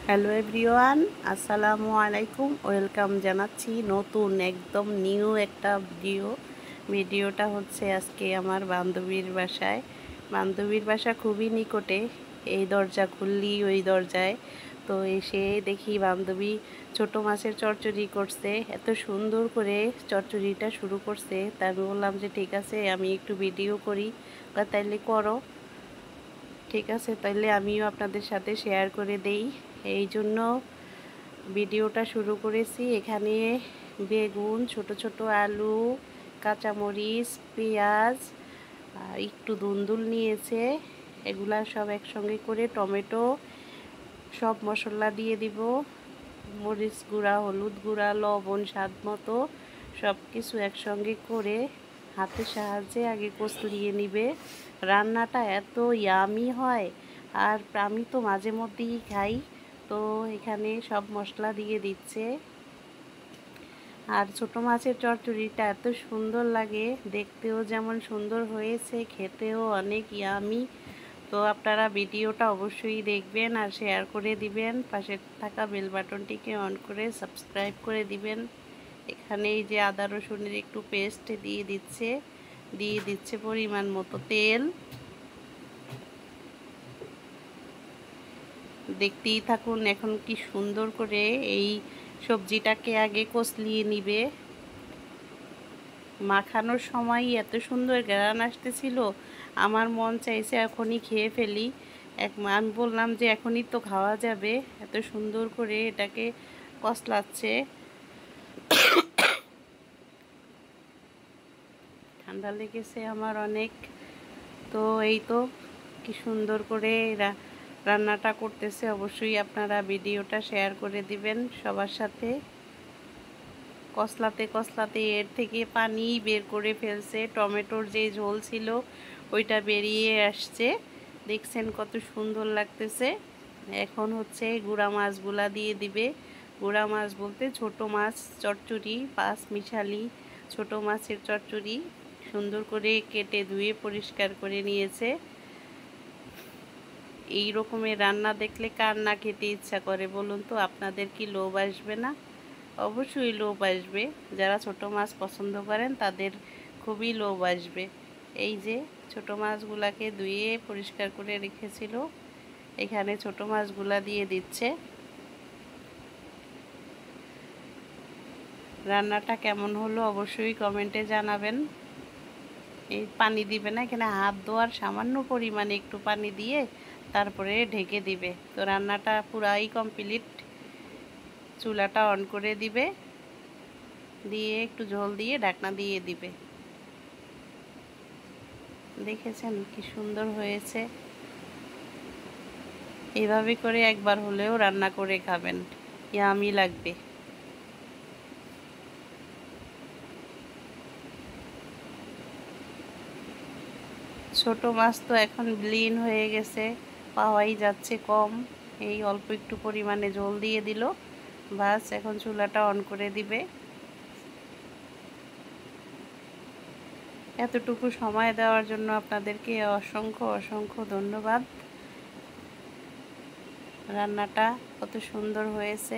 Hello everyone, আসসালামু আলাইকুম। Welcome জানাচ্ছি নতুন একদম নিউ একটা ভিডিওটা হচ্ছে আজকে আমার বান্ধবীর বাসা খুবই নিকটে। এই দরজা খুললি ওই দরজায় তো এসে দেখি বান্ধবী ছোট মাছের চচ্চড়ি করছে। এত সুন্দর করে চচ্চড়িটা শুরু করছে, তাই আমি বললাম যে ঠিক আছে আমি একটু ভিডিও করি। তাইলে করো, ঠিক আছে তাইলে আমিও আপনাদের সাথে শেয়ার করে দেই, এই জন্য ভিডিওটা শুরু করেছি। এখানে বেগুন, ছোট ছোট আলু, কাঁচামরিচ, পেঁয়াজ, একটু ধুন্দুল নিয়েছে, এগুলা সব একসঙ্গে করে টমেটো, সব মশলা দিয়ে দিব, মরিচ গুঁড়া, হলুদ গুঁড়া, লবণ স্বাদ মতো, সব কিছু একসঙ্গে করে হাতের সাহায্যে আগে কষলিয়ে নিবে। রান্নাটা এত ইয়ামি হয়, আর আমি তো মাঝে মধ্যেই খাই। তো এখানে সব মশলা দিয়ে দিচ্ছে। আর ছোট মাছের চচ্চড়িটা এত সুন্দর লাগে, দেখতেও যেমন সুন্দর হয়েছে, খেতেও অনেক ইয়ামি। তো আপনারা ভিডিওটা অবশ্যই দেখবেন আর শেয়ার করে দিবেন, পাশে থাকা বেল বাটনটিকে অন করে সাবস্ক্রাইব করে দিবেন। এখানে এই যে আদা রসুনের একটু পেস্ট দিয়ে দিচ্ছে পরিমাণ মতো তেল। দেখতেই থাকুন এখন কি সুন্দর করে এই সবজিটাকে আগে কষলিয়ে নিবে। মাখানোর সময় এত সুন্দর ঘ্রাণ আসতেছিল, আমার মন চাইছে এখনই খেয়ে ফেলি। আমি বললাম যে এখনই তো খাওয়া যাবে, এত সুন্দর করে এটাকে কষলাচ্ছে। ঠান্ডা লেগেছে আমার অনেক। তো এই তো কি সুন্দর করে রান্নাটা করতেছে। অবশ্যই আপনারা ভিডিওটা শেয়ার করে দিবেন সবার সাথে। কষলাতে এর থেকে পানি বের করে ফেলছে, টমেটোর যে ঝোল ছিল ওইটা বেরিয়ে আসছে। দেখছেন কত সুন্দর লাগতেছে। এখন হচ্ছে গুঁড়া মাছগুলা দিয়ে দিবে। গুঁড়া মাছ বলতে ছোট মাছ চচ্চড়ি, পাঁচ মিশালি ছোট মাছের চচ্চড়ি সুন্দর করে কেটে ধুয়ে পরিষ্কার করে নিয়েছে। এই রকমের রান্না দেখলে কার না খেতে ইচ্ছা করে বলুন তো? আপনাদের কি লোভ আসবে না? অবশ্যই লোভ আসবে। যারা ছোট মাছ পছন্দ করেন তাদের খুবই লোভ আসবে। এই যে ছোট মাছগুলাকে ধুয়ে পরিষ্কার করে রেখেছিল, এখানে ছোট মাছগুলা দিয়ে দিচ্ছে। রান্নাটা কেমন হলো অবশ্যই কমেন্টে জানাবেন। এই পানি দিবে না, এখানে হাত ধোয়ার সামান্য পরিমাণে একটু পানি দিয়ে তারপরে ঢেকে দিবে। তো রান্নাটা পুরাই কমপ্লিট। চুলাটা অন করে দিবে, দিয়ে একটু ঝোল দিয়ে ঢাকনা দিয়ে দিবে। দেখেছেন কি সুন্দর হয়েছে। এইভাবে করে একবার হলেও রান্না করে খাবেন, ইয়ামি লাগবে। ছোট মাছ তো এখন ব্লিন হয়ে গেছে, পাওয়াই যাচ্ছে কম। এই অল্প একটু পরিমাণে ঝোল দিয়ে দিল, বাস এখন চুলাটা অন করে দিবে। এতটুকু সময় দেওয়ার জন্য আপনাদেরকে অসংখ্য অসংখ্য ধন্যবাদ। রান্নাটা কত সুন্দর হয়েছে।